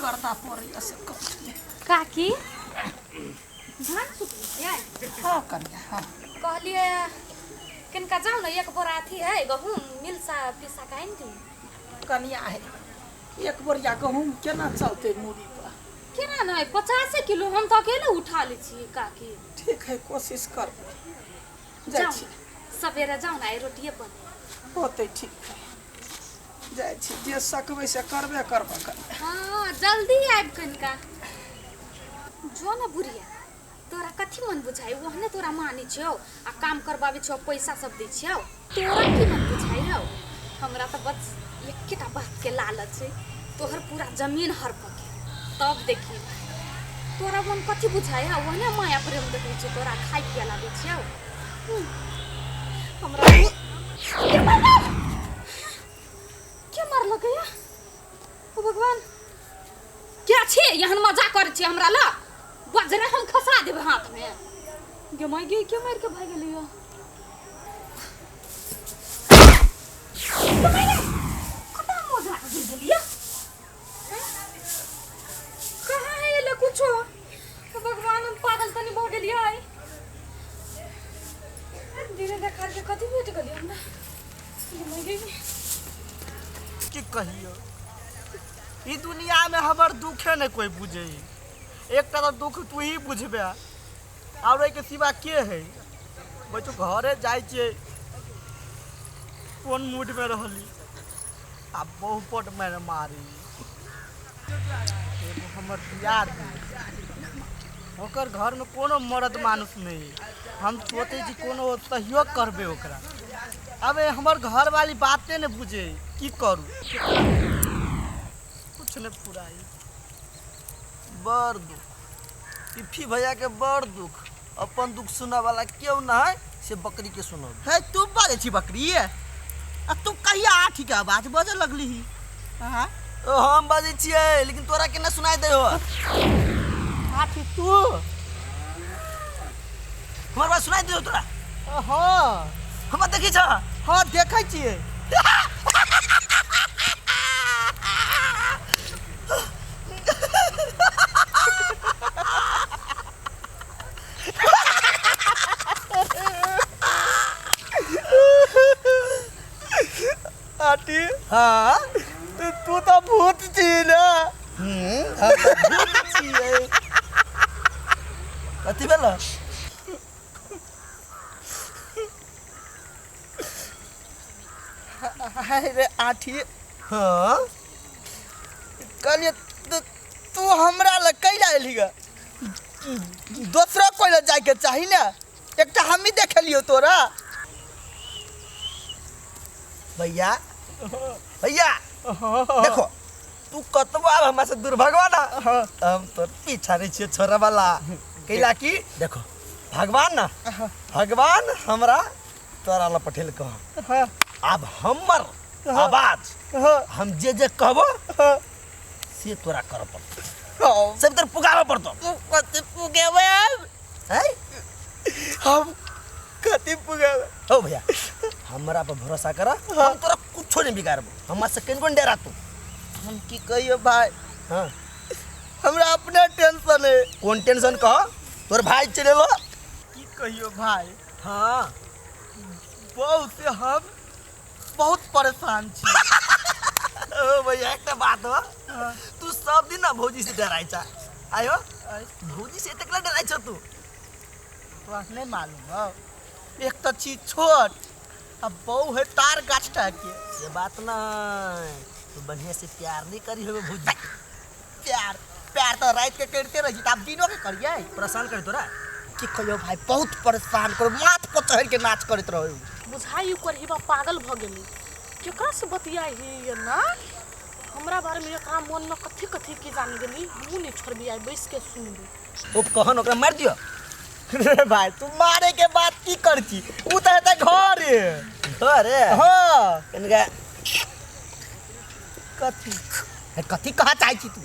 गर्दा पड़ैया से कट काकी धान सुखिए हाँ कन्या हाँ कहलिए किनका जाऊ न एक बोरा अथी है गहूम मिलसा पिसा काइन दी कन्या है एक बोरिया गहूम केना चलते मूड़ी पर केना नहीं 50 किलो हम तो अकेले उठा ले छी काकी ठीक है कोशिश करबै जाइ छी सवेरे जाऊ ना रोटिए बने होते ठीक है जाइ छी जे सकबै से करबे करबा कन्या हाँ जल्दी आबि कनिका जो ना बुढ़िया तोरा कथी मन बुझाइ ओहने तोरा मानी छौ आ काम करबाबे छौ पैसा सब दै छौ तोरा की मन बुझाइ हौ हमरा तो बस एकेटा बात के लालच है तोहर पूरा जमीन हड़प के तब देखी तोरा मन कथी बुझाइ हौ ओहने माया प्रेम देखै छै तोरा खाइ पिया लागे छौ हमरा क्या मारल गया ओ भगवान क्या छे यहन मजाक कर छी हमरा ला बजरे हम खसा देब हाथ में गे माय गे के मार के भाग गेलियो कता मजाक गिर गेलियो कहां है ले कुछो भगवान हम पागल तनी भ गेलियो है धीरे देखा के कथी भेट गेलियो हमरा गे माय गे की कहियो ई दुनिया में हमर दुखे नहीं कोई बुझे एक तो दुख तू ही बुझबे और के सिवा के है बच्चो घरे जाय छे कोन मूड में रहली आ बहुत मैंने मारी एगो हमर यार ओकर घर में कोनो मर्द मानुस नहीं हम सोचे छी कोनो सहयोग करबे ओकरा अबे हमर घर वाली बातें ने बुझे की करू कुछ नहीं पुराई बड़ दुख इफी भैया के बड़ दुख अपन दुख सुना वाला क्यों ना है से बकरी के सुनो है तू बाजे छी बकरी है आ तू कहिया आठी के आवाज बजे लगली ही हां ओ हम बाजे छिए लेकिन तोरा के ना सुनाई दे हो आठी तू हमर बात सुनाई दे हो तोरा हां हम देखै छ हां देखै छिए आटी हाँ तू तो भूत छी ना हम भूत छी कथी भेल हाय रे आठी हाँ कहलिए तू हमरा ल कैला एली ग दूसरा कोई ल जाय के चाही ना एकटा हम ही देखलियो तोरा भैया भैया देखो तू कतबो अब हमरा से दूर भगवान हम तो पीछा नहीं छिए छोरा वाला कैला की देखो भगवान ना भगवान हमरा तोरा ला पठेल कह अब हमर आवाज हम जे जे कहबो से तोरा कर पड़तो सब तर पुगावे पड़तो कते पुगेवे हैं हम कते पुगावे हो भैया हमरा पर भरोसा कर हम तोरा कुछो नहीं बिगाड़बो हमरा से कौन डेरा तू हम की कहियो भाई हां हमरा अपना टेंशन है कौन टेंशन कह तोर भाई चले लो की कहियो भाई हां बहुत से हम बहुत परेशान छी ओ भैया एक बात हो तू सब दिन ना भौजी से डराई छ आयो भौजी से तकला डराई छ तू नहीं मालूम हो एक तो चीज छोड़ अब बहु है तार गाछटा के ये बात ना तू बढ़िया से प्यार नहीं करी हो भौजी प्यार प्यार तो रात के करते रही त अब दिनों के करिए परेशान कर तोरा की कहियो भाई बहुत परेशान कर माथ पर चढ़ के नाच करत रहो बुझाई ऊपर हिबा पागल भ गेली केकरा से बतियाई ही ना हमरा बारे में एकरा मन में कथी कथी की जान गेली हमहू नहीं छोड़बी आई बैस के सुनबी अब कहन ओकरा मार दियो रे भाई तू मारे के बात की करची उ त हेता घर है हां इनका कथी कथी कहा चाहे छी तू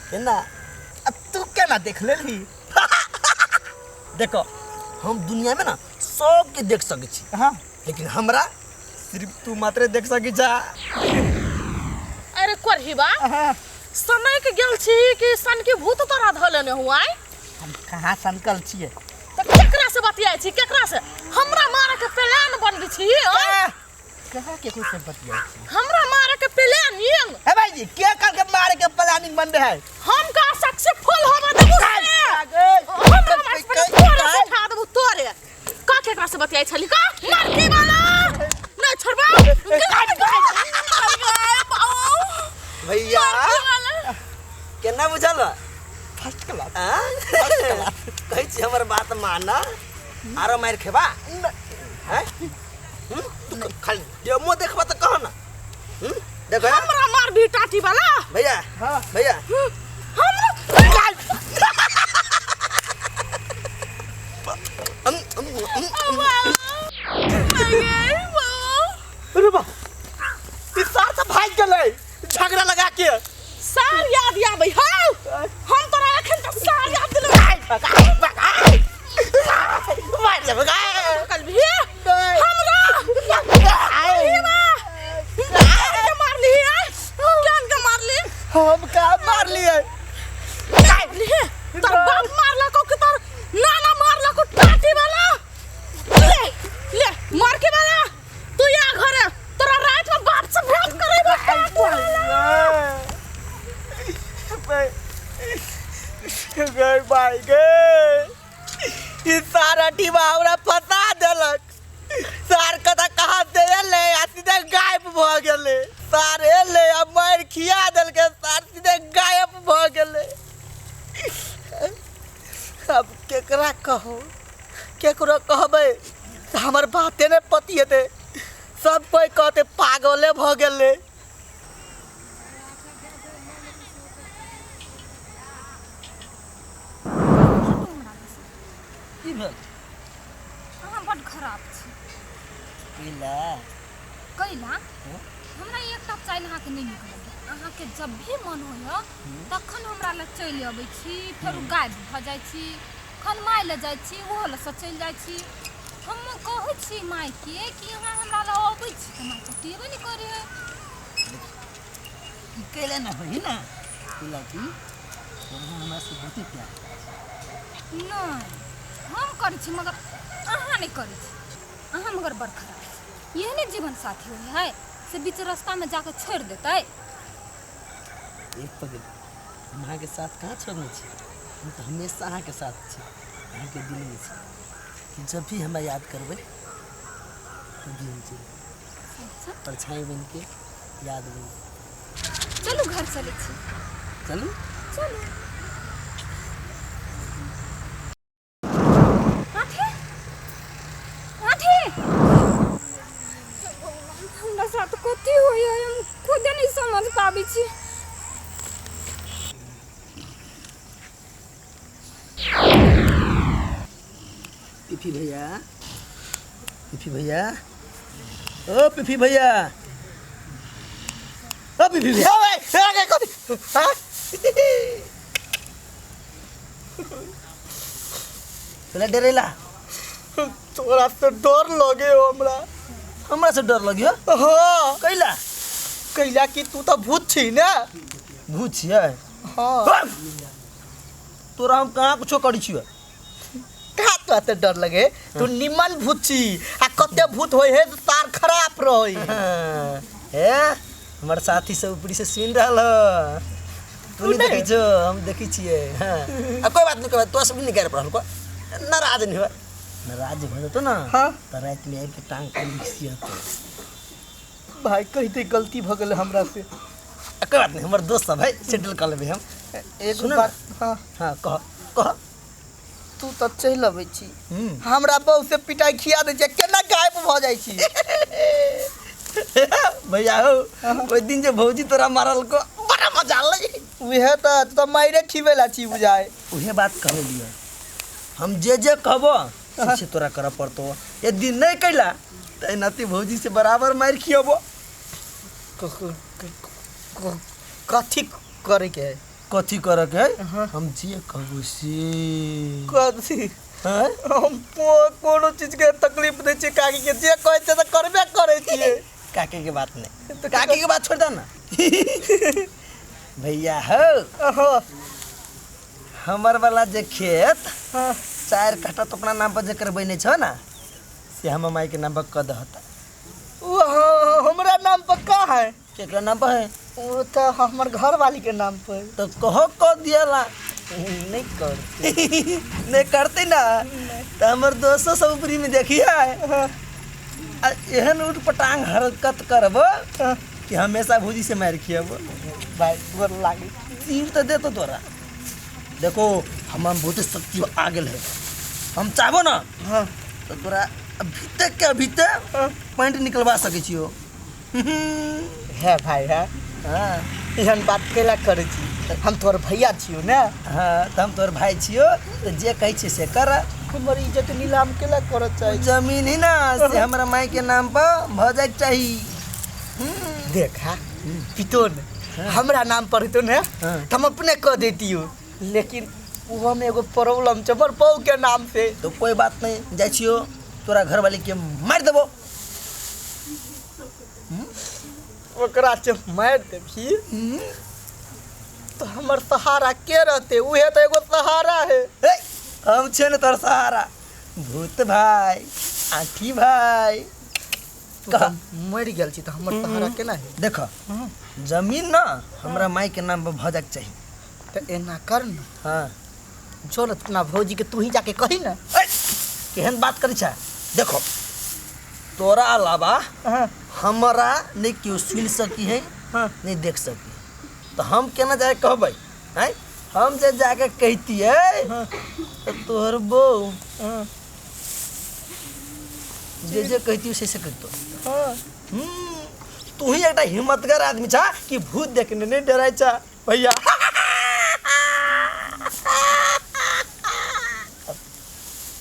केना अब तू केना देख लेली देखो हम दुनिया में ना सबके देख सकै छी हाँ लेकिन हमरा सिर्फ तू मात्र देख सकै छा। अरे करहिबा हाँ। समय के गेल छी कि सन के भूत तोरा धले ने हुआई। हम कहाँ सनकल छियै तो केकरा से बतियाई छी केकरा से हमरा मारे के प्लान बनबी छी कहाँ के कुछ बतिया हमरा मारे के प्लान यंग है भाई जी क्या कर के मारे के प्लानिंग बन रहा है हम का सक्सेसफुल होबा देबो तोरे का केकरा से बतियाई छली का मार के वाला नहीं छोड़बा भैया केना बुझल फर्स्ट क्लास कहै छी हमर बात माना आरो मार खेबा हैं तू खाली डेमो देखबा त कह ना देखो हमरा मार भी टाटी वाला भैया हाँ। भैया हमरा अरे बा इस सार से भाग गेलै झगड़ा लगा के सार याद आबै हौ हम तोरा एखन तक सार याद दिलौ मार दे भगा कल भी हमरा मारली जान के मारली हम का मार लिए तोर बाप मारला को कि तोर नाना मारला को टाटी वाला ले ले मार के वाला तू या घरे तोरा रात में बाप से भेंट करेबो गए भाई गए इस सारा टीम हमरा पता देलक सार कथा कहाँ से एले आ सीधे गायब भ गेले सार एले आ मार खिया देलके सार सीधे गायब भ गेले अब केकरा कहो केकरो कहबै त हमर बाते ने पति हेते सब कोई कहते पागले भ गेले की भेल अहाँ बड़ खराब छी पीला कैला हमरा एकटा चाइल अहाँके नहीं नीक लगे अहाँके जब भी मन होय तखन हमरा लग चलि अबै छी फेर गायब भ जाइ छी खन माय ले जाइ छी ओहो लग चलि जाइ छी हम कहै छी माय के कि अहाँ हमरा लग अबै छी त माय पटेबे नहीं करे है केले ना होई ना पीला की हमरा से बहुते प्यार नहीं हम करै छी मगर अहाँ नहीं करै छी अहाँ मगर बड़ खराब छी यह नहीं जीवन साथी होय है से बीच रास्ता में जाकर छोड़ देते एक पगल हम अहाँ के साथ कहाँ छोड़ने छी हम तो हमेशा अहाँ के साथ छी अहाँ के दिल में छी जब भी हमरा याद करबै तभी हम छी परछाई बन के याद बन चलू घर चले छी चलू चलू आठे आठे हमरा साथ कथी होय हम खुद नहीं समझ पाबै छी पिफी भैया पिफी भैया ओ पिफी भैया ओ पिफी भैया ओए आगे कथी हां तोला डरेला तोरा से डर लगे हमरा से डर लगियो हां कैला कैला कि तू तो भूत छी ना भूत छियै हां तोरा हम कहाँ कुछो करी छियै कहाँ तो आते डर लगे तू निमन भूत छी आ कते भूत होय है तो तार खराब रहई हे हमर साथी सब ऊपरी से सुन रहल तू नहीं देखै छो हम देखै छियै हां आ कोई बात नहीं कोई बात तो सब नहीं कर पड़ल को नाराज नहीं हो नाराज हो तो ना हां त रात में आके टांग के लिखसिया भाई कहिते गलती भ गेल हमरा से कोई बात नहीं हमर दोस्त सब है सेटल कर लेबे हम एक बात हां हां कह कह तू त चल अबै छी हमरा बहु से पिटाई खिया दे छै केना गायब भ जाइ छी भैया हो ओइ दिन जे भौजी तोरा मारल को बड़ा मजा लगे उहे त माइरे खिवेला छी बुझाए उहे बात कह लियो हम जे कहबो से तोरा कर पड़तो यदि नहीं कैला त नती भौजी से बराबर मार खियबो कथी करे के है कथी करे के हम जे कहबो से कथी हाँ हम कोनो चीज के तकलीफ दे छी काकी के जे कहै छै त करबे करै छियै। काके के बात नहीं, तो काके के बात छोड़ दो ना। भैया हो हो हमर वाला जे खेत हाँ 4 कट्ठा तो अपना नाम पर जे करबैने छ ना से हम माई के नाम पर क दहता। वो हमरा नाम पर का है? केकरा नाम पर है? वो तो हमर घर वाली के नाम पर। तो कहो क दियाला। नहीं करते। नहीं करते ना तो हमर दोस्तों सब ऊपरी में देखिए हाँ, एहन उठ पटांग हरकत करब कि हमेशा भूजी से मार खियब। भाई गोर लागी। तीर तो दे तो तोरा देखो हम बहुत शक्ति आ गेल है। हम चाहबो ना हाँ तो तोरा अभी तक के अभी तक पॉइंट निकलवा सके छियो। है भाई है। हाँ एहन बात केला करै छी? हम तोर भैया छियो ना। हाँ तो हम तोर भाई छियो तो जे कहै छी से कर। हमर इज्जत नीलाम केला करत चाही? जमीन ही ना से हमरा माई के नाम पर भ जाए चाही। देखा पितो ने हमरा नाम पर तो ने हाँ। हम अपने कह देतियो, लेकिन वो में एगो प्रॉब्लम छै हमर बहू के नाम से। तो कोई बात नहीं जाए छियो तोरा घर वाली के मार देबो। ओकरा से मार देबी तो हमर सहारा के रहते? उहे तो एगो सहारा है। ए, हम छे न तोर सहारा भूत भाई आठी भाई। कहा मर गेल छी तो हमर सहारा केना है? देखो जमीन ना हमरा माई के नाम पर भ जाए चाही। तो एना कर न, हाँ जो न अपना भौजी के तू ही जाके कही ना। ए, केहन बात करी छा? देखो तोरा अलावा हाँ हमरा नहीं क्यों सुन सकी है हाँ नहीं देख सकी, तो हम केना जाके कहबै? हैं हम जे जाके कहती है हाँ तो तोहर बहू हाँ जे कहती से करतो। हाँ तू ही एक हिम्मतगर आदमी छा कि भूत देखने नहीं डराय छा भैया।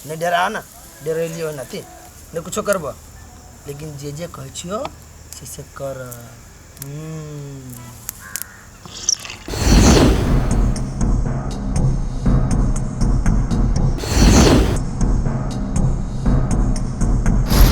नहीं डरा ना, डरेलियो ना ती नहीं कुछो करबो, लेकिन जे कह छियो से कर।